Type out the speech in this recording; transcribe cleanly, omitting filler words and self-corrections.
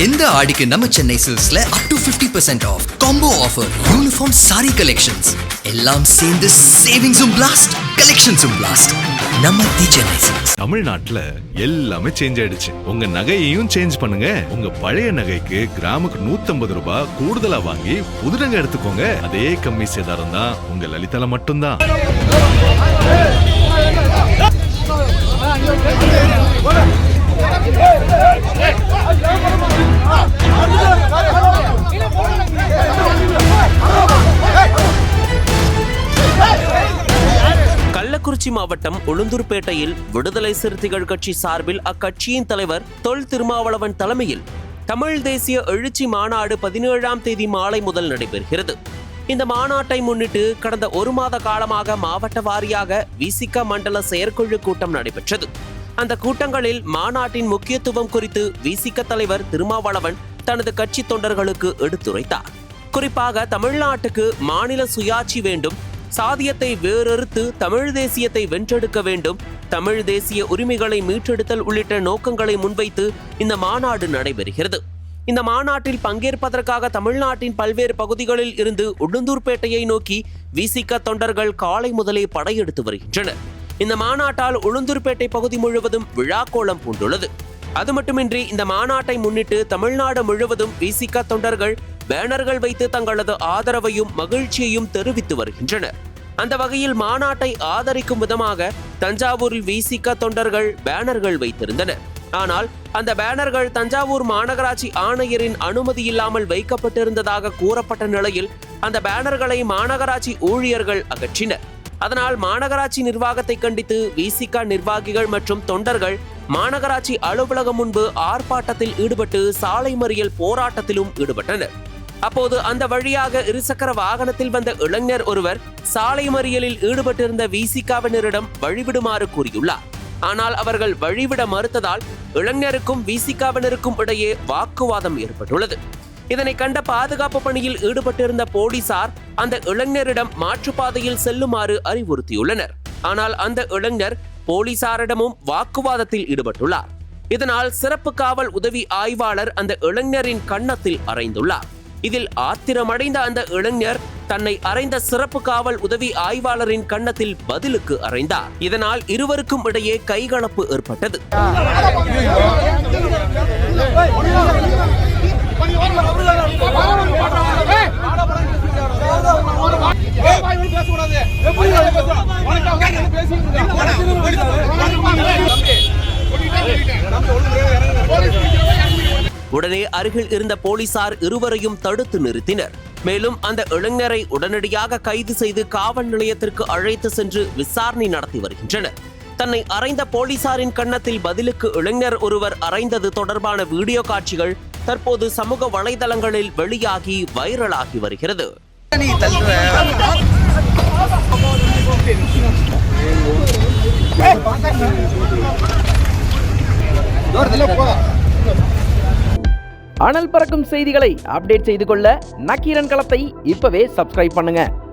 இந்த ஆடிக்கு நம்ம Chennai சில்க்ஸ்ல up to 50% off combo offer uniform saree collections எல்லாம் சேர்ந்து சேவிங்ஸும் blast collectionsum blast நம்ம தி சென்னை சில்க்ஸ். தமிழ்நாட்டுல எல்லாமே சேஞ்ச் ஆயிடுச்சு. உங்க நகையையும் சேஞ்ச் பண்ணுங்க. உங்க பழைய நகைக்கு கிராமுக்கு 150 ரூபாய் கூடுதலா வாங்கி புது நகை எடுத்துக்கோங்க. அதே கம்மி சேதாரம் தான் உங்க லலிதால மட்டும்தான். கள்ளக்குறிச்சி மாவட்டம் உளுந்தூர்பேட்டையில் விடுதலை சிறுத்தைகள் கட்சி சார்பில் அக்கட்சியின் தலைவர் தொல் திருமாவளவன் தலைமையில் தமிழ் தேசிய எழுச்சி மாநாடு 17ஆம் தேதி மாலை முதல் நடைபெறுகிறது. இந்த மாநாட்டை முன்னிட்டு கடந்த ஒரு மாத காலமாக மாவட்ட வாரியாக விசிக மண்டல செயற்குழு கூட்டம் நடைபெற்றது. அந்த கூட்டங்களில் மாநாட்டின் முக்கியத்துவம் குறித்து விசிக தலைவர் திருமாவளவன் தனது கட்சி தொண்டர்களுக்கு எடுத்துரைத்தார். குறிப்பாக தமிழ்நாட்டுக்கு மாநில சுயாட்சி வேண்டும், சாதியத்தை வேறறுத்து தமிழ் தேசியத்தை வென்றெடுக்க வேண்டும், தமிழ் தேசிய உரிமைகளை மீட்டெடுத்தல் உள்ளிட்ட நோக்கங்களை முன்வைத்து இந்த மாநாடு நடைபெறுகிறது. இந்த மாநாட்டில் பங்கேற்பதற்காக தமிழ்நாட்டின் பல்வேறு பகுதிகளில் இருந்து உளுந்தூர்பேட்டையை நோக்கி விசிக தொண்டர்கள் காலை முதலே படையெடுத்து வருகின்றனர். இந்த மாநாட்டால் உளுந்தூர்பேட்டை பகுதி முழுவதும் விழாக்கோலம் பூண்டுள்ளது. அது மட்டுமின்றி இந்த மாநாட்டை முன்னிட்டு தமிழ்நாடு முழுவதும் விசிக தொண்டர்கள் பேனர்கள் வைத்து தங்களது ஆதரவையும் மகிழ்ச்சியையும் தெரிவித்து வருகின்றனர். அந்த வகையில் மாநாட்டை ஆதரிக்கும் விதமாக தஞ்சாவூரில் விசிக தொண்டர்கள் பேனர்கள் வைத்திருந்தனர். ஆனால் அந்த பேனர்கள் தஞ்சாவூர் மாநகராட்சி ஆணையரின் அனுமதி இல்லாமல் வைக்கப்பட்டிருந்ததாக கூறப்பட்ட நிலையில் அந்த பேனர்களை மாநகராட்சி ஊழியர்கள் அகற்றினர். அதனால் மாநகராட்சி நிர்வாகத்தை கண்டித்து விசிக நிர்வாகிகள் மற்றும் தொண்டர்கள் மாநகராட்சி அலுவலகம் முன்பு ஆர்ப்பாட்டத்தில் ஈடுபட்டு சாலை மறியல் போராட்டத்திலும் ஈடுபட்டனர். அப்போது அந்த வழியாக இருசக்கர வாகனத்தில் வந்த இளைஞர் ஒருவர் சாலை மறியலில் ஈடுபட்டிருந்த விசிகவினரிடம் வழிவிடுமாறு கூறியுள்ளார். ஆனால் அவர்கள் வழிவிட மறுத்ததால் இளைஞருக்கும் விசிகவினருக்கும் இடையே வாக்குவாதம் ஏற்பட்டுள்ளது. இதனை கண்ட பாதுகாப்பு பணியில் ஈடுபட்டிருந்த போலீசார் அந்த இளைஞரிடம் மாற்றுப்பாதையில் செல்லுமாறு அறிவுறுத்தியுள்ளனர். ஆனால் அந்த இளைஞர் போலீசாரிடமும் வாக்குவாதத்தில் ஈடுபட்டுள்ளார். இதனால் சிறப்பு காவல் உதவி ஆய்வாளர் அந்த இளைஞரின் கன்னத்தில் அறைந்துள்ளார். இதில் ஆத்திரமடைந்த அந்த இளைஞர் தன்னை அறைந்த சிறப்பு காவல் உதவி ஆய்வாளரின் கன்னத்தில் பதிலுக்கு அறைந்தார். இதனால் இருவருக்கும் இடையே கைகலப்பு ஏற்பட்டது. உடனே அருகில் இருந்த போலீசார் இருவரையும் தடுத்து நிறுத்தினர். மேலும் அந்த இளைஞரை உடனடியாக கைது செய்து காவல் நிலையத்திற்கு அழைத்து சென்று விசாரணை நடத்தி வருகின்றனர். தன்னை அறைந்த போலீசாரின் கன்னத்தில் பதிலுக்கு இளைஞர் ஒருவர் அறைந்தது தொடர்பான வீடியோ காட்சிகள் தற்போது சமூக வலைதளங்களில் வெளியாகி வைரலாகி வருகிறது. அனல் பறக்கும் செய்திகளை அப்டேட் செய்து கொள்ள நக்கீரன் களத்தை இப்பவே சப்ஸ்கிரைப் பண்ணுங்க.